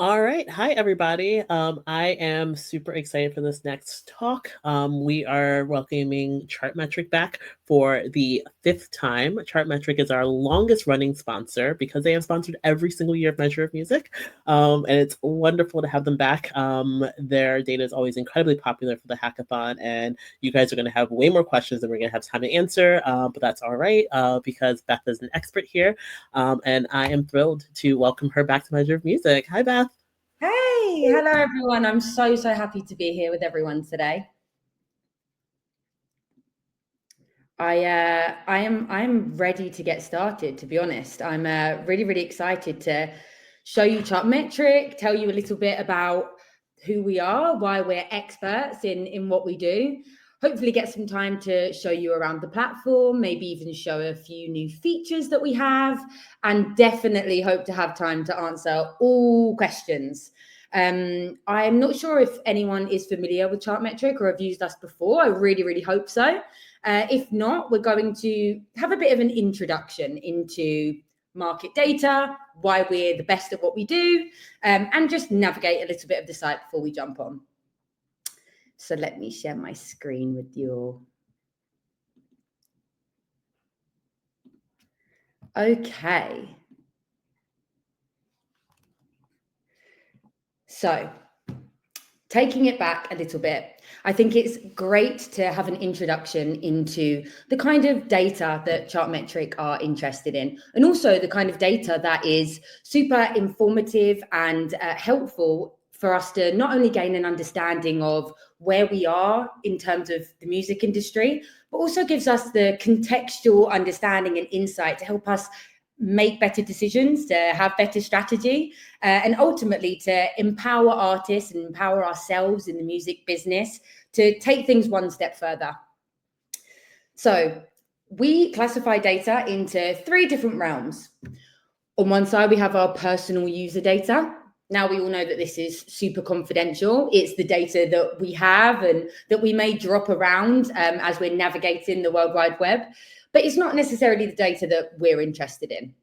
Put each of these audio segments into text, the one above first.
All right. Hi, everybody. I am super excited for this next talk. We are welcoming Chartmetric back for the fifth time. Chartmetric is our longest running sponsor because they have sponsored every single year of Measure of Music. And it's wonderful to have them back. Their data is always incredibly popular for the hackathon, and you guys are going to have way more questions than we're going to have time to answer. But that's all right because Beth is an expert here. And I am thrilled to welcome her back to Measure of Music. Hi, Beth. Hey, hello everyone. I'm so happy to be here with everyone today. I'm ready to get started, to be honest. I'm really excited to show you Chartmetric, tell you a little bit about who we are, why we're experts in what we do. Hopefully get some time to show you around the platform, maybe even show a few new features that we have, and definitely hope to have time to answer all questions. I'm not sure if anyone is familiar with Chartmetric or have used us before. I really hope so. If not, we're going to have a bit of an introduction into market data, why we're the best at what we do, and just navigate a little bit of the site before we jump on. So let me share my screen with you. Okay. So taking it back a little bit, I think it's great to have an introduction into the kind of data that Chartmetric are interested in, and also the kind of data that is super informative and helpful for us to not only gain an understanding of where we are in terms of the music industry, but also gives us the contextual understanding and insight to help us make better decisions, to have better strategy, and ultimately to empower artists and empower ourselves in the music business to take things one step further. So we classify data into three different realms. On one side, we have our personal user data. Now, we all know that this is super confidential. It's the data that we have and that we may drop around as we're navigating the World Wide Web, but it's not necessarily the data that we're interested in.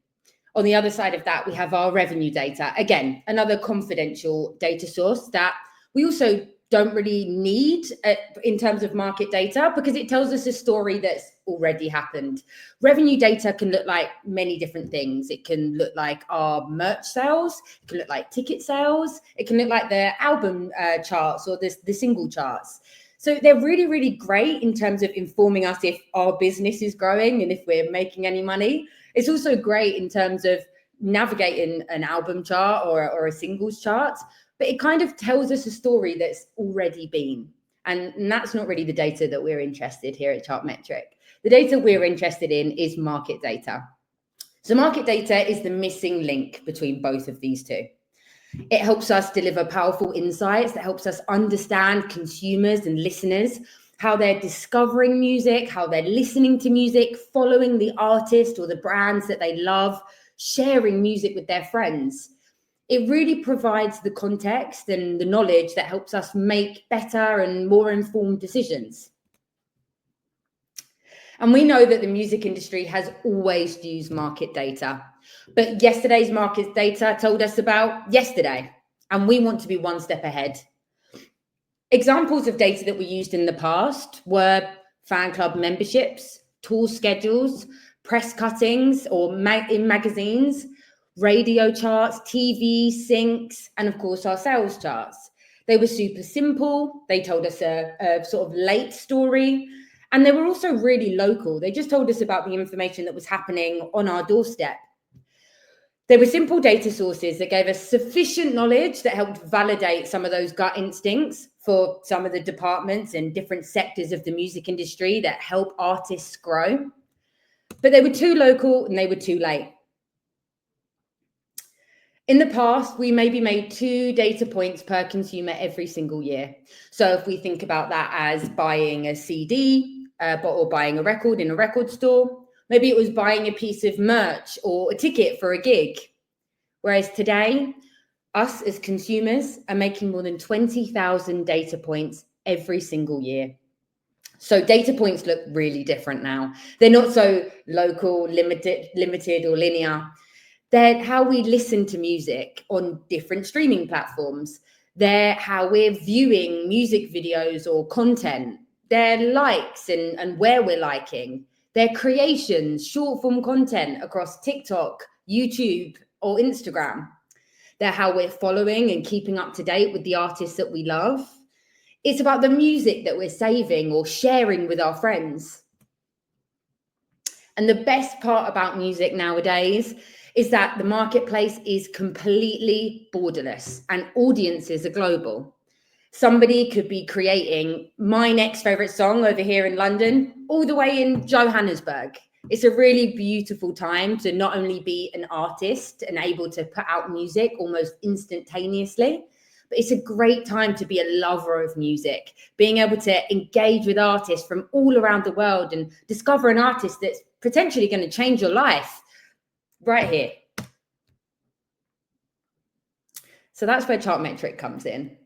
On the other side of that, we have our revenue data. Again, another confidential data source that we also don't really need in terms of market data because it tells us a story that's already happened. Revenue data can look like many different things. It can look like our merch sales, it can look like ticket sales, it can look like the album charts or the single charts. So they're really great in terms of informing us if our business is growing and if we're making any money. It's also great in terms of navigating an album chart or a singles chart, but it kind of tells us a story that's already been. And that's not really the data that we're interested here at Chartmetric. The data we're interested in is market data. So market data is the missing link between both of these two. It helps us deliver powerful insights that helps us understand consumers and listeners, how they're discovering music, how they're listening to music, following the artist or the brands that they love, sharing music with their friends. It really provides the context and the knowledge that helps us make better and more informed decisions. And we know that the music industry has always used market data, but yesterday's market data told us about yesterday, and we want to be one step ahead. Examples of data that we used in the past were fan club memberships, tour schedules, press cuttings or in magazines, radio charts, TV, syncs, and of course our sales charts. They were super simple. They told us a sort of late story. And they were also really local. They just told us about the information that was happening on our doorstep. They were simple data sources that gave us sufficient knowledge that helped validate some of those gut instincts for some of the departments and different sectors of the music industry that help artists grow. But they were too local and they were too late. In the past, we maybe made 2 data points per consumer every single year. So if we think about that as buying a CD or buying a record in a record store, maybe it was buying a piece of merch or a ticket for a gig. Whereas today, us as consumers are making more than 20,000 data points every single year. So data points look really different now. They're not so local, limited or linear. They're how we listen to music on different streaming platforms. They're how we're viewing music videos or content. Their likes and where we're liking. Their creations, short form content across TikTok, YouTube, or Instagram. They're how we're following and keeping up to date with the artists that we love. It's about the music that we're saving or sharing with our friends. And the best part about music nowadays is that the marketplace is completely borderless and audiences are global. Somebody could be creating my next favorite song over here in London, all the way in Johannesburg. It's a really beautiful time to not only be an artist and able to put out music almost instantaneously, but it's a great time to be a lover of music, being able to engage with artists from all around the world and discover an artist that's potentially going to change your life right here. So that's where Chartmetric comes in.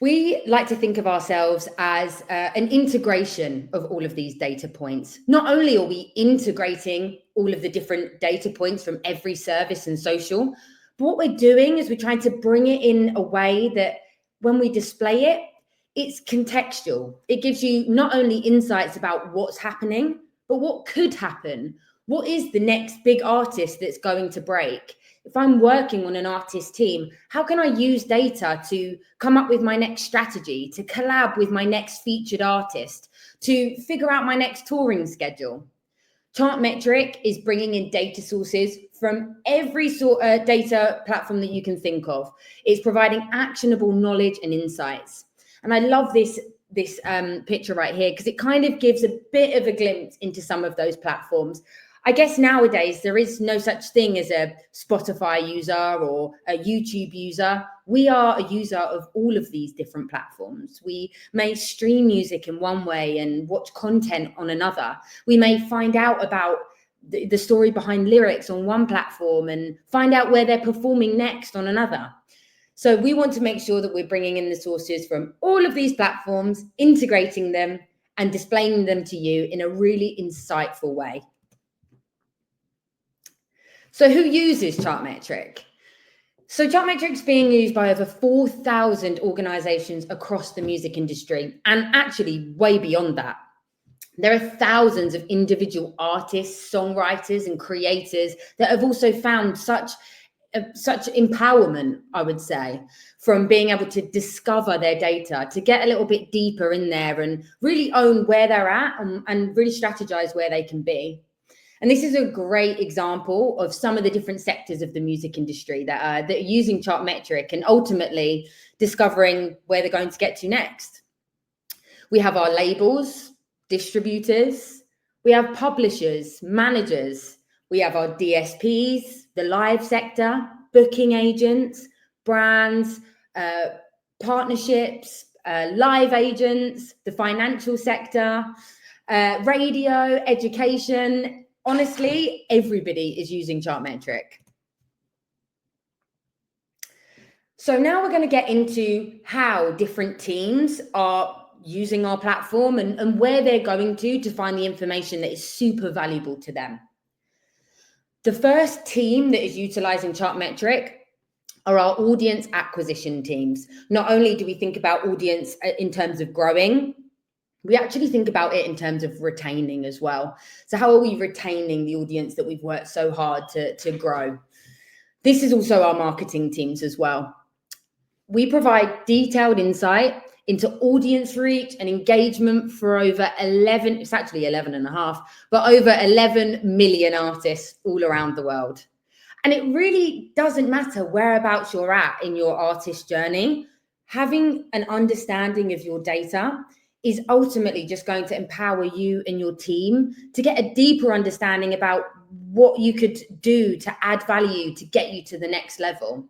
We like to think of ourselves as an integration of all of these data points. Not only are we integrating all of the different data points from every service and social, but what we're doing is we're trying to bring it in a way that when we display it, it's contextual. It gives you not only insights about what's happening, but what could happen. What is the next big artist that's going to break? If I'm working on an artist team, how can I use data to come up with my next strategy, to collab with my next featured artist, to figure out my next touring schedule? Chartmetric is bringing in data sources from every sort of data platform that you can think of. It's providing actionable knowledge and insights. And I love this picture right here because it kind of gives a bit of a glimpse into some of those platforms. I guess nowadays there is no such thing as a Spotify user or a YouTube user. We are a user of all of these different platforms. We may stream music in one way and watch content on another. We may find out about the story behind lyrics on one platform and find out where they're performing next on another. So we want to make sure that we're bringing in the sources from all of these platforms, integrating them and displaying them to you in a really insightful way. So who uses Chartmetric? So Chartmetric is being used by over 4,000 organizations across the music industry, and actually way beyond that. There are thousands of individual artists, songwriters, and creators that have also found such empowerment, I would say, from being able to discover their data, to get a little bit deeper in there and really own where they're at and really strategize where they can be. And this is a great example of some of the different sectors of the music industry that are using Chartmetric and ultimately discovering where they're going to get to next. We have our labels, distributors, we have publishers, managers, we have our DSPs, the live sector, booking agents, brands, partnerships, live agents, the financial sector, radio, education. Honestly, everybody is using Chartmetric. So now we're going to get into how different teams are using our platform and where they're going to find the information that is super valuable to them. The first team that is utilizing Chartmetric are our audience acquisition teams. Not only do we think about audience in terms of growing, we actually think about it in terms of retaining as well. So how are we retaining the audience that we've worked so hard to grow? This is also our marketing teams as well. We provide detailed insight into audience reach and engagement for over 11, it's actually 11 and a half, but over 11 million artists all around the world. And it really doesn't matter whereabouts you're at in your artist journey. Having an understanding of your data is ultimately just going to empower you and your team to get a deeper understanding about what you could do to add value to get you to the next level.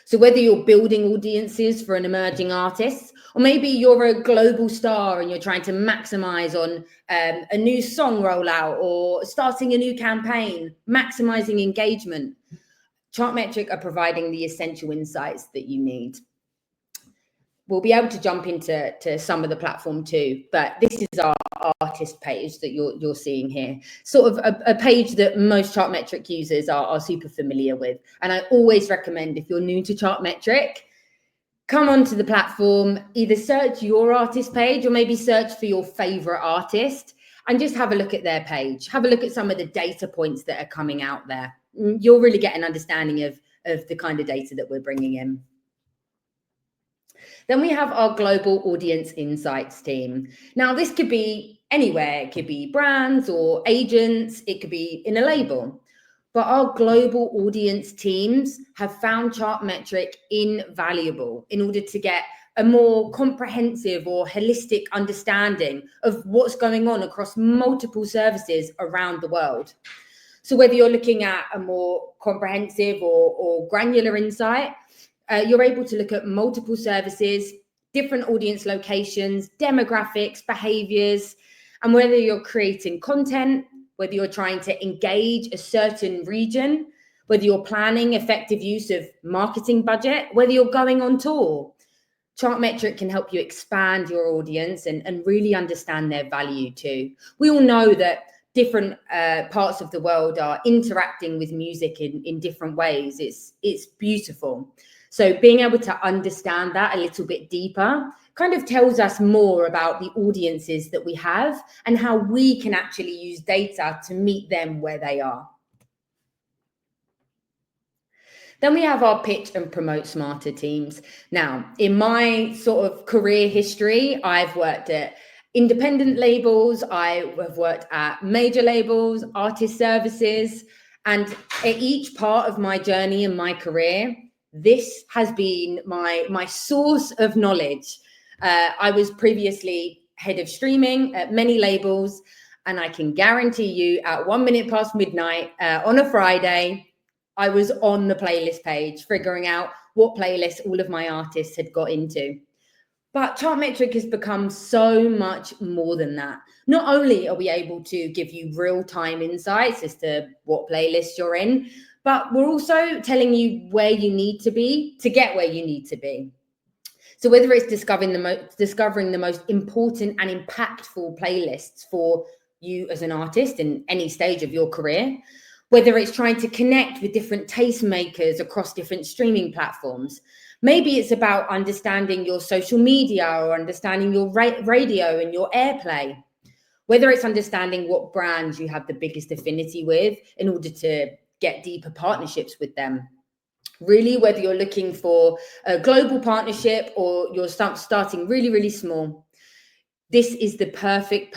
So whether you're building audiences for an emerging artist, or maybe you're a global star and you're trying to maximize on a new song rollout or starting a new campaign, maximizing engagement, Chartmetric are providing the essential insights that you need. we'll be able to jump into some of the platform too, but this is our artist page that you're seeing here. Sort of a page that most Chartmetric users are super familiar with. And I always recommend, if you're new to Chartmetric, come onto the platform, either search your artist page or maybe search for your favorite artist and just have a look at their page. Have a look at some of the data points that are coming out there. You'll really get an understanding of the kind of data that we're bringing in. Then we have our global audience insights team. Now, this could be anywhere. It could be brands or agents. It could be in a label. But our global audience teams have found Chartmetric invaluable in order to get a more comprehensive or holistic understanding of what's going on across multiple services around the world. So whether you're looking at a more comprehensive or granular insight, you're able to look at multiple services, different audience locations, demographics, behaviors, and whether you're creating content, whether you're trying to engage a certain region, whether you're planning effective use of marketing budget, whether you're going on tour. Chartmetric can help you expand your audience and really understand their value too. We all know that different parts of the world are interacting with music in different ways. It's beautiful. So being able to understand that a little bit deeper kind of tells us more about the audiences that we have and how we can actually use data to meet them where they are. Then we have our pitch and promote smarter teams. Now, in my sort of career history, I've worked at independent labels, I have worked at major labels, artist services, and at each part of my journey in my career, this has been my source of knowledge. I was previously head of streaming at many labels, and I can guarantee you at 1 minute past midnight on a Friday, I was on the playlist page figuring out what playlists all of my artists had got into. But Chartmetric has become so much more than that. Not only are we able to give you real-time insights as to what playlist you're in, but we're also telling you where you need to be to get where you need to be. So whether it's discovering the most important and impactful playlists for you as an artist in any stage of your career, whether it's trying to connect with different tastemakers across different streaming platforms, maybe it's about understanding your social media or understanding your radio and your airplay, whether it's understanding what brands you have the biggest affinity with in order to get deeper partnerships with them. Really, whether you're looking for a global partnership or you're starting really, really small, this is the perfect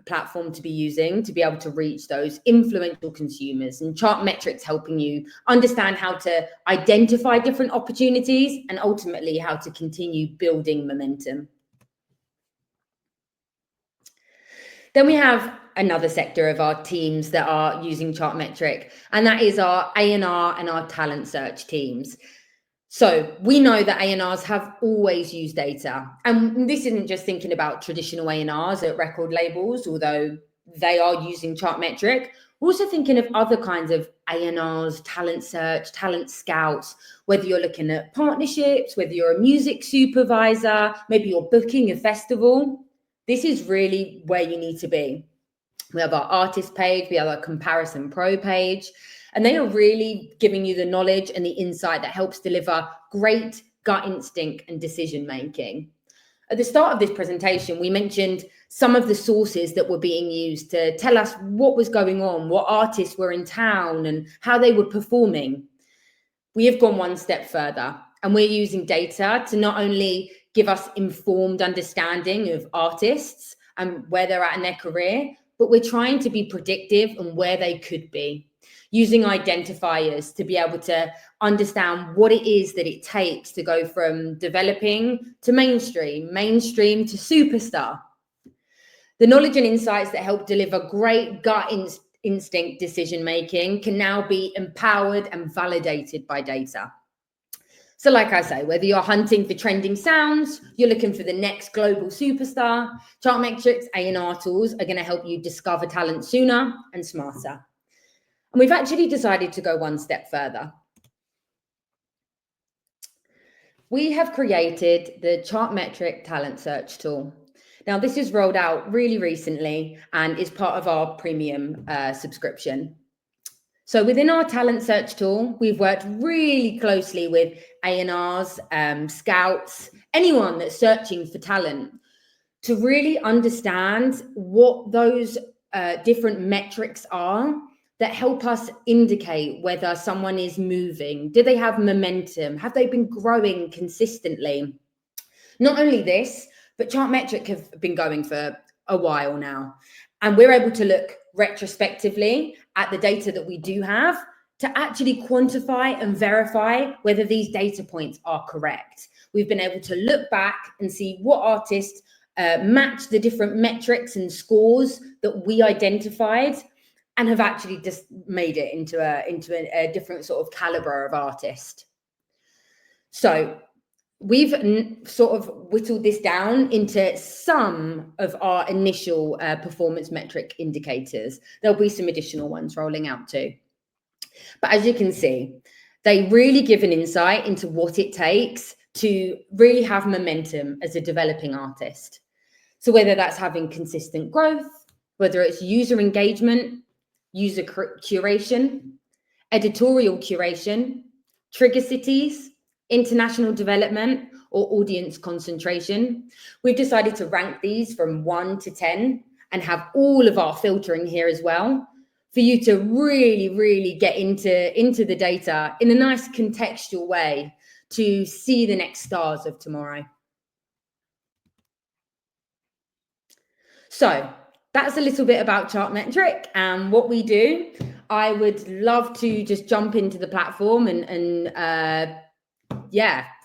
platform to be using to be able to reach those influential consumers. And Chartmetric's helping you understand how to identify different opportunities and ultimately how to continue building momentum. Then we have another sector of our teams that are using Chartmetric, and that is our A&R and our talent search teams. So we know that A&Rs have always used data, and this isn't just thinking about traditional A&Rs at record labels, although they are using Chartmetric. We're also thinking of other kinds of A&Rs, talent search, talent scouts, whether you're looking at partnerships, whether you're a music supervisor, maybe you're booking a festival. This is really where you need to be. We have our artist page, we have our comparison pro page, and they are really giving you the knowledge and the insight that helps deliver great gut instinct and decision making. At the start of this presentation, we mentioned some of the sources that were being used to tell us what was going on, what artists were in town and how they were performing. We have gone one step further, and we're using data to not only give us informed understanding of artists and where they're at in their career, but we're trying to be predictive on where they could be, using identifiers to be able to understand what it is that it takes to go from developing to mainstream to superstar. The knowledge and insights that help deliver great gut instinct decision-making can now be empowered and validated by data. So like I say, whether you're hunting for trending sounds, you're looking for the next global superstar, Chartmetric's A&R tools are going to help you discover talent sooner and smarter. And we've actually decided to go one step further. We have created the Chartmetric talent search tool. Now, this is rolled out really recently and is part of our premium subscription. So within our talent search tool, we've worked really closely with A&Rs, scouts, anyone that's searching for talent to really understand what those different metrics are that help us indicate whether someone is moving. Do they have momentum? Have they been growing consistently? Not only this, but Chartmetric have been going for a while now. And we're able to look retrospectively at the data that we do have to actually quantify and verify whether these data points are correct. We've been able to look back and see what artists match the different metrics and scores that we identified and have actually just made it into a different sort of caliber of artist. So we've sort of whittled this down into some of our initial performance metric indicators. There'll be some additional ones rolling out too. But as you can see, they really give an insight into what it takes to really have momentum as a developing artist. So whether that's having consistent growth, whether it's user engagement, user curation, editorial curation, trigger cities, international development, or audience concentration. We've decided to rank these from 1 to 10 and have all of our filtering here as well for you to really get into the data in a nice contextual way to see the next stars of tomorrow. So that's a little bit about Chartmetric and what we do. I would love to just jump into the platform and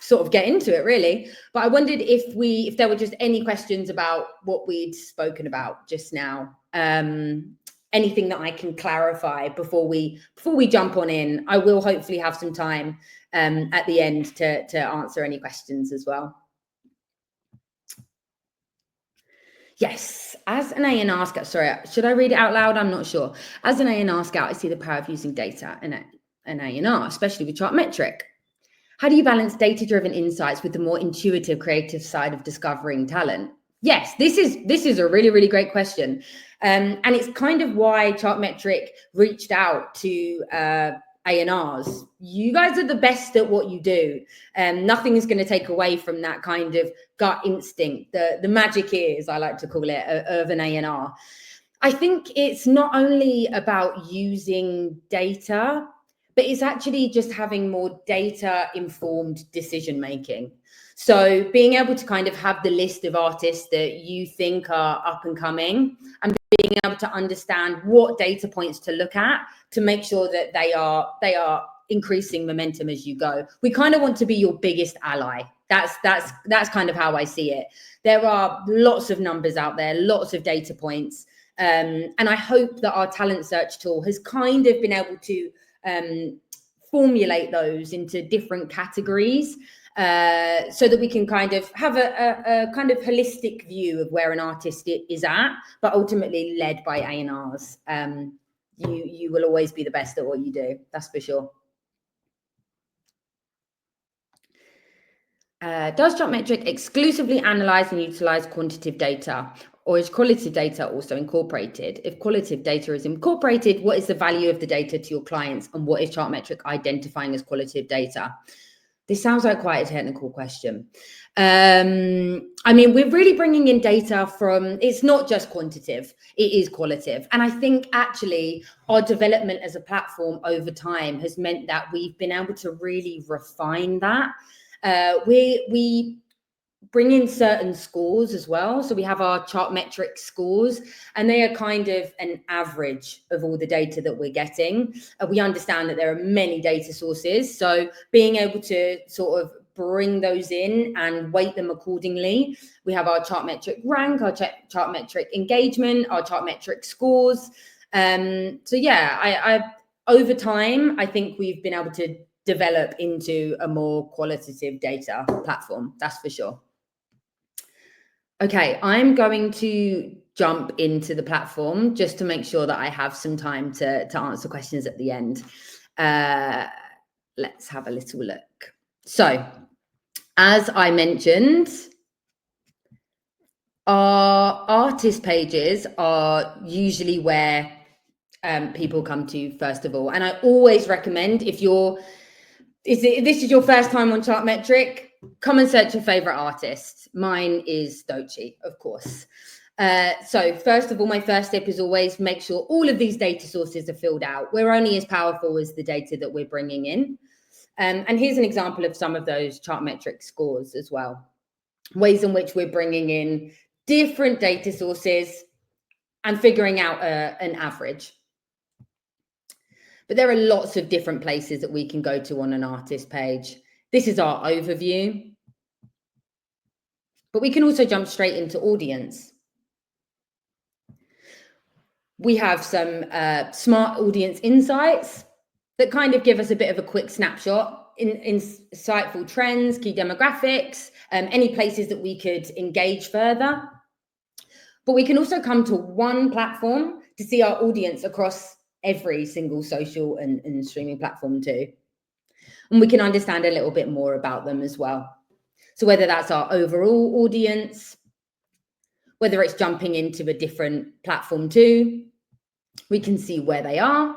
sort of get into it really. But I wondered if there were just any questions about what we'd spoken about just now. Anything that I can clarify before we jump on in. I will hopefully have some time at the end to answer any questions as well. Yes, as an A&R scout, sorry, should I read it out loud? I'm not sure. As an A&R scout, I see the power of using data in an A&R, especially with Chartmetric. How do you balance data-driven insights with the more intuitive, creative side of discovering talent? Yes, this is a really great question. And it's kind of why Chartmetric reached out to A&Rs. You guys are the best at what you do. Nothing is going to take away from that kind of gut instinct, the magic ears, I like to call it, of an A&R. I think it's not only about using data, but it's actually just having more data-informed decision-making. So being able to kind of have the list of artists that you think are up and coming and being able to understand what data points to look at to make sure that they are increasing momentum as you go. We kind of want to be your biggest ally. That's kind of how I see it. There are lots of numbers out there, lots of data points. And I hope that our talent search tool has kind of been able to formulate those into different categories so that we can kind of have a kind of holistic view of where an artist is at, but ultimately led by A&Rs. You will always be the best at what you do, that's for sure. Does Chartmetric exclusively analyze and utilize quantitative data, or is qualitative data also incorporated? If qualitative data is incorporated, what is the value of the data to your clients, and what is Chartmetric identifying as qualitative data? This sounds like quite a technical question. I mean, we're really bringing in data from, it's not just quantitative, it is qualitative. And I think actually our development as a platform over time has meant that we've been able to really refine that. We bring in certain scores as well. So we have our Chartmetric scores, and they are kind of an average of all the data that we're getting. We understand that there are many data sources. So being able to sort of bring those in and weight them accordingly. We have our Chartmetric rank, our Chartmetric engagement, our Chartmetric scores. So yeah, I over time, I think we've been able to develop into a more qualitative data platform, that's for sure. Okay, I'm going to jump into the platform just to make sure that I have some time to answer questions at the end. Let's have a little look. So As I mentioned, our artist pages are usually where people come to first of all. And I always recommend, if this is your first time on Chartmetric, come and search your favorite artist. Mine is Doechii, of course. So first of all, my first step is always make sure all of these data sources are filled out. We're only as powerful as the data that we're bringing in. And here's an example of some of those Chartmetric scores as well. Ways in which we're bringing in different data sources and figuring out an average. But there are lots of different places that we can go to on an artist page. This is our overview. But we can also jump straight into audience. We have some smart audience insights that kind of give us a bit of a quick snapshot, insightful trends, key demographics, any places that we could engage further. But we can also come to one platform to see our audience across every single social and streaming platform too. And we can understand a little bit more about them as well. So whether that's our overall audience, whether it's jumping into a different platform too, we can see where they are.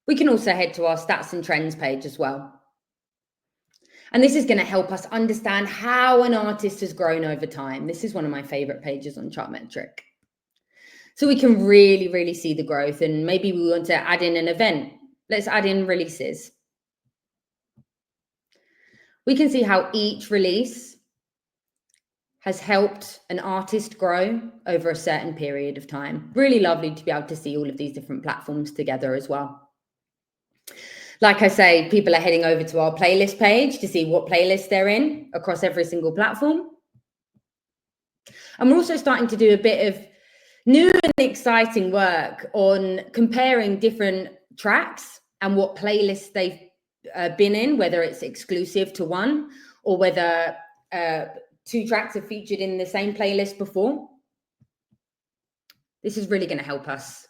We can also head to our stats and trends page as well. And this is going to help us understand how an artist has grown over time. This is one of my favorite pages on Chartmetric. So we can really, really see the growth, and maybe we want to add in an event. Let's add in releases. We can see how each release has helped an artist grow over a certain period of time. Really lovely to be able to see all of these different platforms together as well. Like I say, people are heading over to our playlist page to see what playlists they're in across every single platform. And we're also starting to do a bit of new and exciting work on comparing different tracks and what playlists they've been in, whether it's exclusive to one or whether two tracks have featured in the same playlist before. This is really going to help us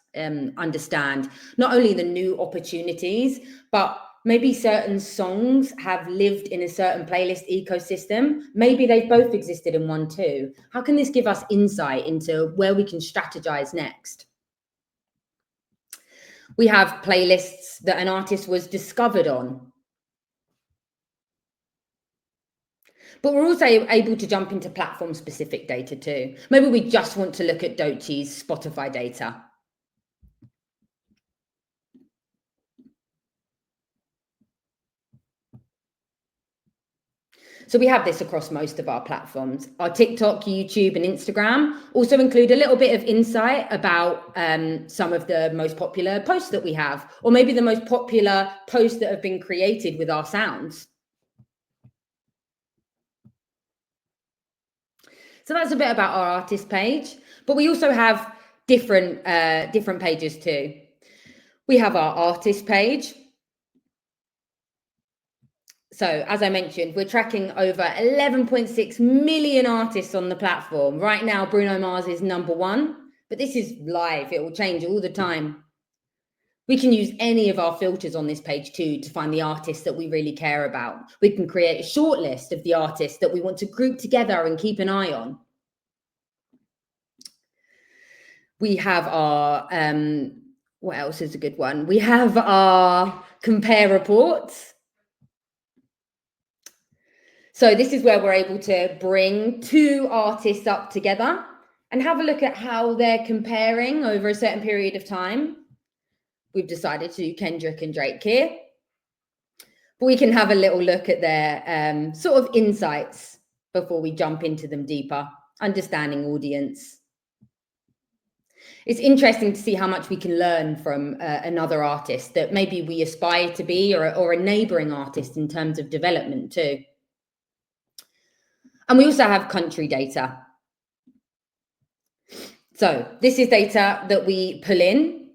understand not only the new opportunities, but maybe certain songs have lived in a certain playlist ecosystem. Maybe they've both existed in one too. How can this give us insight into where we can strategize next? We have playlists that an artist was discovered on. But we're also able to jump into platform-specific data too. Maybe we just want to look at Doechii's Spotify data. So we have this across most of our platforms. Our TikTok, YouTube, and Instagram also include a little bit of insight about some of the most popular posts that we have, or maybe the most popular posts that have been created with our sounds. So that's a bit about our artist page, but we also have different pages too. We have our artist page. So as I mentioned, we're tracking over 11.6 million artists on the platform. Right now, Bruno Mars is #1, but this is live. It will change all the time. We can use any of our filters on this page too to find the artists that we really care about. We can create a short list of the artists that we want to group together and keep an eye on. We have our, what else is a good one? We have our compare reports. So this is where we're able to bring two artists up together and have a look at how they're comparing over a certain period of time. We've decided to do Kendrick and Drake here. But we can have a little look at their sort of insights before we jump into them deeper, understanding audience. It's interesting to see how much we can learn from another artist that maybe we aspire to be, or a neighboring artist in terms of development too. And we also have country data. So this is data that we pull in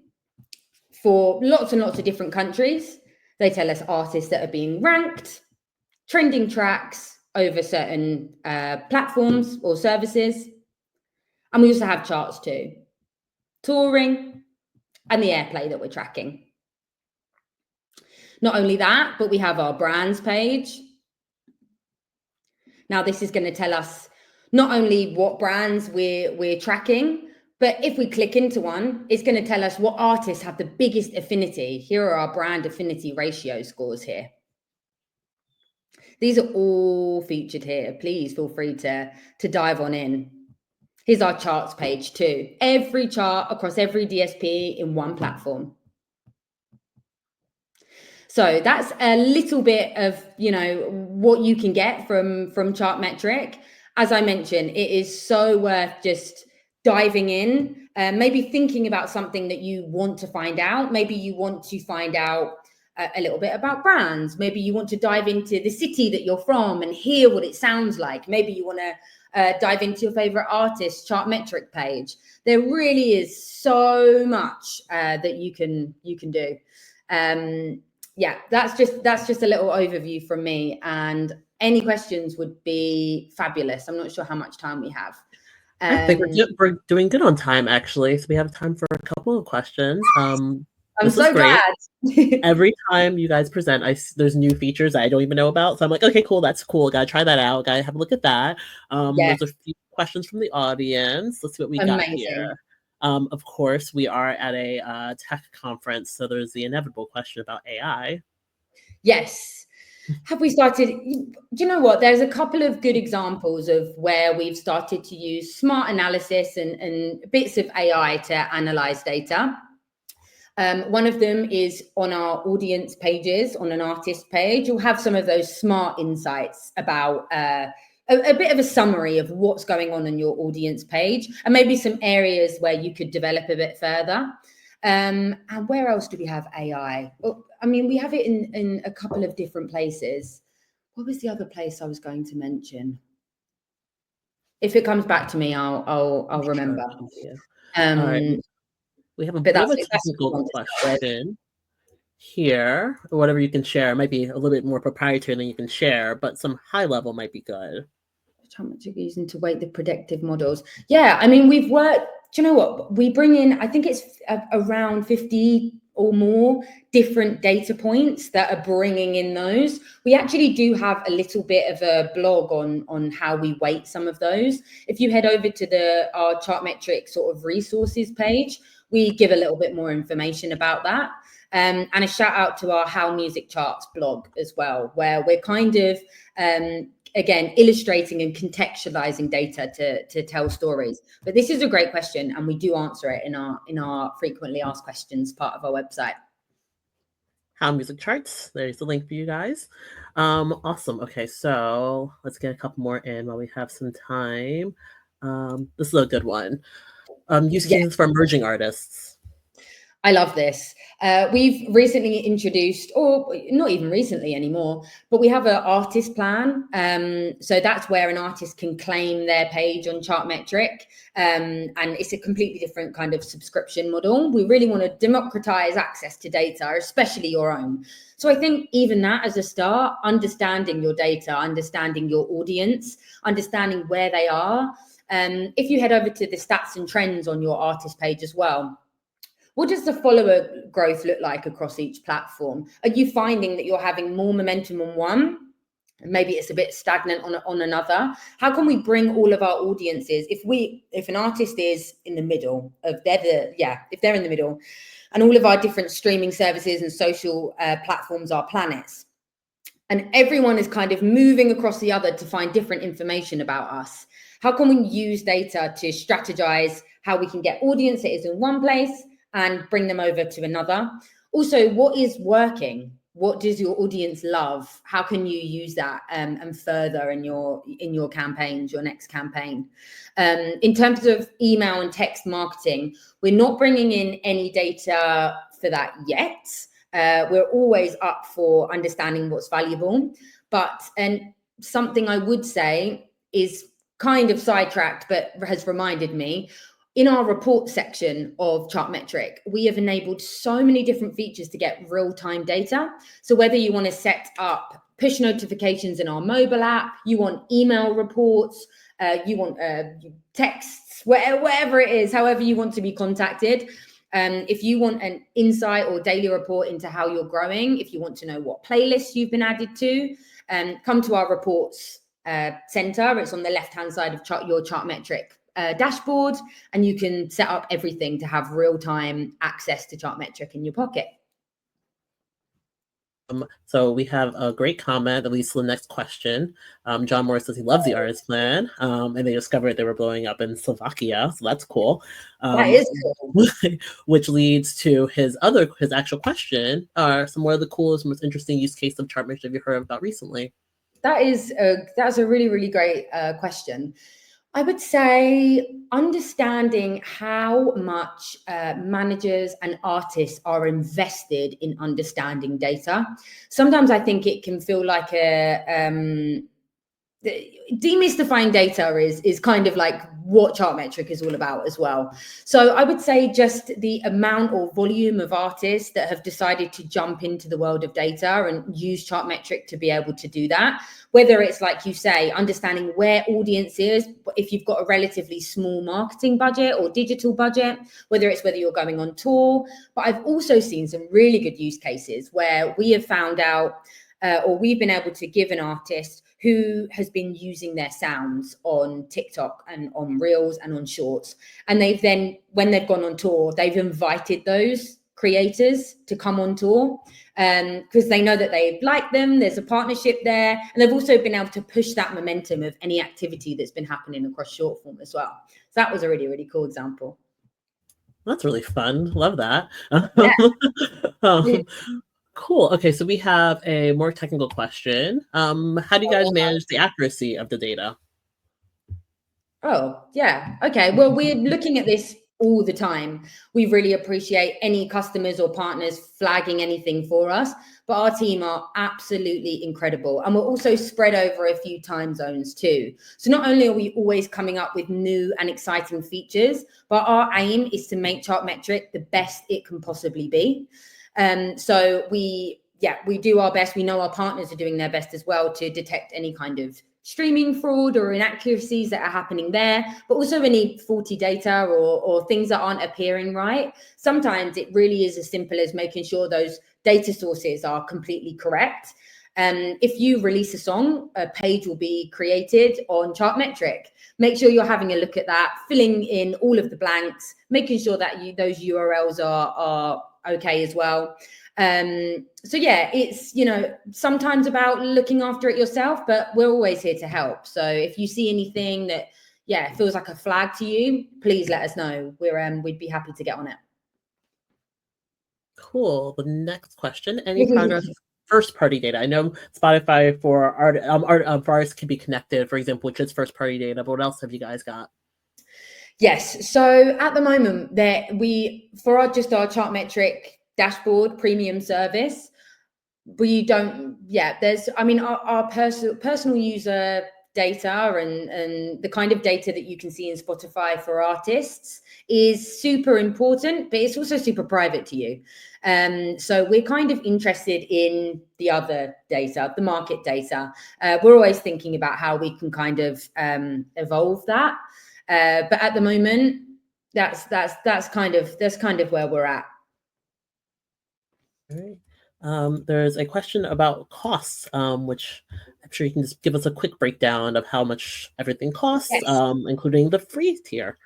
for lots and lots of different countries. They tell us artists that are being ranked, trending tracks over certain platforms or services. And we also have charts too, touring and the airplay that we're tracking. Not only that, but we have our brands page. Now, this is going to tell us not only what brands we're tracking, but if we click into one, it's going to tell us what artists have the biggest affinity. Here are our brand affinity ratio scores here. These are all featured here. Please feel free to dive on in. Here's our charts page too. Every chart across every DSP in one platform. So that's a little bit of, what you can get from Chartmetric. As I mentioned, it is so worth just diving in, maybe thinking about something that you want to find out. Maybe you want to find out a little bit about brands. Maybe you want to dive into the city that you're from and hear what it sounds like. Maybe you want to dive into your favorite artist Chartmetric page. There really is so much that you can do. Yeah, that's just a little overview from me, and any questions would be fabulous. I'm not sure how much time we have. I think we're doing good on time, actually. So we have time for a couple of questions. I'm so glad. Every time you guys present, there's new features I don't even know about. So I'm like, okay, cool, that's cool. Gotta try that out. Gotta have a look at that. Yes. There's a few questions from the audience. Let's see what we got here. Of course, we are at a tech conference, so there's the inevitable question about AI. Yes. Have we started? Do you know what? There's a couple of good examples of where we've started to use smart analysis and bits of AI to analyze data. One of them is on our audience pages, on an artist page. You'll have some of those smart insights about a bit of a summary of what's going on your audience page, and maybe some areas where you could develop a bit further. And where else do we have AI? Well, I mean, we have it in a couple of different places. What was the other place I was going to mention? If it comes back to me, I'll remember. Sure. All right. We have a bit of a technical question here, or whatever you can share. It might be a little bit more proprietary than you can share, but some high level might be good. How much are you using to weight the predictive models? Yeah, I mean, we've worked, do you know what? We bring in, I think it's around 50 or more different data points that are bringing in those. We actually do have a little bit of a blog on how we weight some of those. If you head over to our Chartmetric sort of resources page, we give a little bit more information about that. And a shout out to our How Music Charts blog as well, where we're kind of, again, illustrating and contextualizing data to tell stories. But this is a great question, and we do answer it in our frequently asked questions part of our website. How Music Charts. There's the link for you guys. Awesome. Okay, so let's get a couple more in while we have some time. This is a good one. Use cases for emerging artists. I love this. We've recently introduced, or not even recently anymore, but we have an artist plan. So that's where an artist can claim their page on Chartmetric. And it's a completely different kind of subscription model. We really want to democratize access to data, especially your own. So I think even that as a start, understanding your data, understanding your audience, understanding where they are. If you head over to the stats and trends on your artist page as well, what does the follower growth look like across each platform? Are you finding that you're having more momentum on one? Maybe it's a bit stagnant on another. How can we bring all of our audiences? If an artist is in the middle of if they're in the middle, and all of our different streaming services and social platforms are planets, and everyone is kind of moving across the other to find different information about us. How can we use data to strategize how we can get audience that is in one place and bring them over to another? Also, what is working? What does your audience love? How can you use that and further in your campaigns, your next campaign? In terms of email and text marketing, we're not bringing in any data for that yet. We're always up for understanding what's valuable, and something I would say is kind of sidetracked, but has reminded me. In our report section of Chartmetric, we have enabled so many different features to get real-time data. So whether you want to set up push notifications in our mobile app, you want email reports, you want texts, whatever it is, however you want to be contacted. If you want an insight or daily report into how you're growing, if you want to know what playlists you've been added to, come to our reports center. It's on the left-hand side of your Chartmetric dashboard, and you can set up everything to have real-time access to Chartmetric in your pocket. So we have a great comment that leads to the next question. John Morris says he loves the artist plan, and they discovered they were blowing up in Slovakia, so that's cool. That is cool. Which leads to his actual question: some of the coolest, most interesting use case of Chartmetric have you heard about recently? That's a really, really great question. I would say understanding how much managers and artists are invested in understanding data. Sometimes I think it can feel like demystifying data is kind of like what Chartmetric is all about as well. So I would say just the amount or volume of artists that have decided to jump into the world of data and use Chartmetric to be able to do that, whether it's like you say, understanding where audience is, if you've got a relatively small marketing budget or digital budget, whether you're going on tour. But I've also seen some really good use cases where we have found out or we've been able to give an artist who has been using their sounds on TikTok and on Reels and on Shorts. And they've then, when they've gone on tour, they've invited those creators to come on tour because they know that they like them. There's a partnership there. And they've also been able to push that momentum of any activity that's been happening across short form as well. So that was a really, really cool example. That's really fun. Love that. Yeah. Cool. Okay, so we have a more technical question. How do you guys manage the accuracy of the data? Oh, yeah. Okay. Well, we're looking at this all the time. We really appreciate any customers or partners flagging anything for us, but our team are absolutely incredible. And we're also spread over a few time zones too. So not only are we always coming up with new and exciting features, but our aim is to make Chartmetric the best it can possibly be. So we do our best. We know our partners are doing their best as well to detect any kind of streaming fraud or inaccuracies that are happening there, but also any faulty data or things that aren't appearing right. Sometimes it really is as simple as making sure those data sources are completely correct. If you release a song, a page will be created on Chartmetric. Make sure you're having a look at that, filling in all of the blanks, making sure that those URLs are okay as well. So yeah, it's, sometimes about looking after it yourself, but we're always here to help. So if you see anything that, feels like a flag to you, please let us know. We'd be happy to get on it. Cool. The next question, any progress with first-party data? I know Spotify for artists can be connected, for example, which is first-party data, but what else have you guys got? Yes. So at the moment for our Chartmetric dashboard premium service, we don't, our personal user data and the kind of data that you can see in Spotify for artists is super important, but it's also super private to you. So we're kind of interested in the other data, the market data. We're always thinking about how we can kind of evolve that. But at the moment, that's kind of where we're at. All right. There's a question about costs, which I'm sure you can just give us a quick breakdown of how much everything costs, Yes. Including the free tier.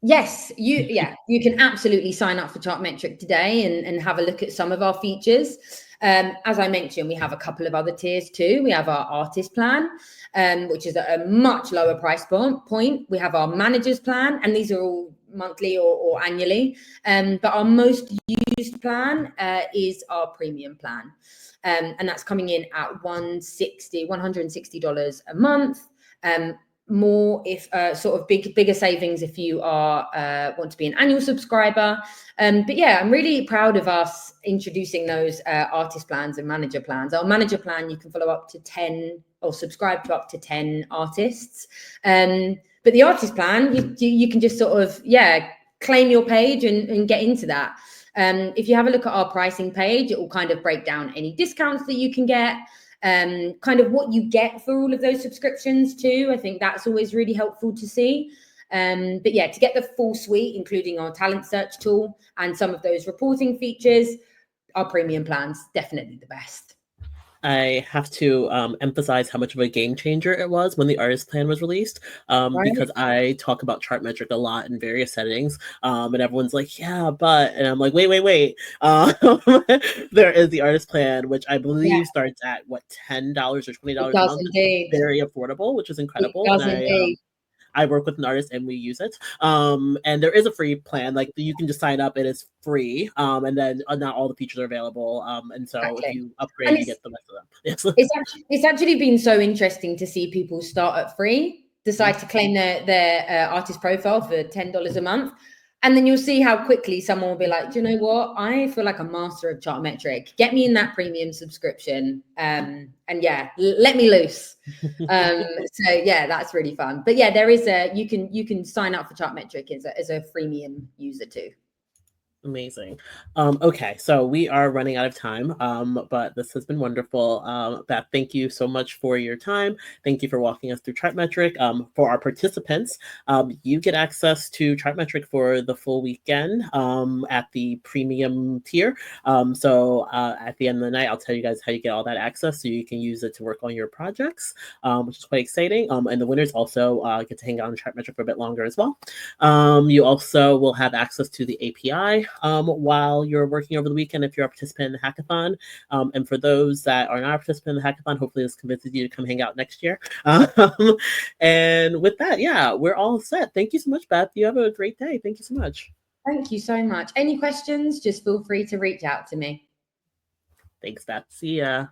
Yes, you can absolutely sign up for Chartmetric today and have a look at some of our features. As I mentioned, we have a couple of other tiers too. We have our artist plan, which is at a much lower price point. We have our managers plan, and these are all monthly or annually. But our most used plan is our premium plan. And that's coming in at $160 a month. More if sort of bigger savings if you are want to be an annual subscriber. But yeah, I'm really proud of us introducing those artist plans and manager plans. Our manager plan, you can follow up to 10 or subscribe to up to 10 artists. But the artist plan, you can just sort of, claim your page and get into that. If you have a look at our pricing page, it will kind of break down any discounts that you can get, kind of what you get for all of those subscriptions too. I think that's always really helpful to see. But yeah, to get the full suite, including our talent search tool and some of those reporting features, our premium plan's definitely the best. I have to emphasize how much of a game changer it was when the artist plan was released, Right? because I talk about Chartmetric a lot in various settings, and everyone's like, "Yeah, but," and I'm like, "Wait, wait, wait." Um, there is the artist plan, which I Yeah, believe starts at what, $10 or twenty it dollars a does month. It's indeed. very affordable, which is It incredible, and does indeed. I work with an artist and we use it. And there is a free plan. Like you can just sign up, it is free. And then not all the features are available. And so if Exactly. you And upgrade, you get the rest of them. Yes. it's actually been so interesting to see people start at free, Mhm. decide to claim their artist profile for $10 a month, and then you'll see how quickly someone will be like, do you know what? I feel like a master of Chartmetric. Get me in that premium subscription, and yeah, let me loose. So yeah, that's really fun. But yeah, there is you can sign up for Chartmetric as a freemium user too. Amazing. Okay, so we are running out of time, but this has been wonderful. Beth, thank you so much for your time. Thank you for walking us through Chartmetric. For our participants, you get access to Chartmetric for the full weekend at the premium tier. So at the end of the night, I'll tell you guys how you get all that access so you can use it to work on your projects, which is quite exciting. And the winners also get to hang out on Chartmetric for a bit longer as well. You also will have access to the API while you're working over the weekend if you're a participant in the hackathon. And for those that are not a participant in the hackathon, hopefully this convinces you to come hang out next year. And with that, yeah, we're all set. Thank you so much, Beth. You have a great day. Thank you so much. Thank you so much. Any questions, just feel free to reach out to me. Thanks, Beth. See ya.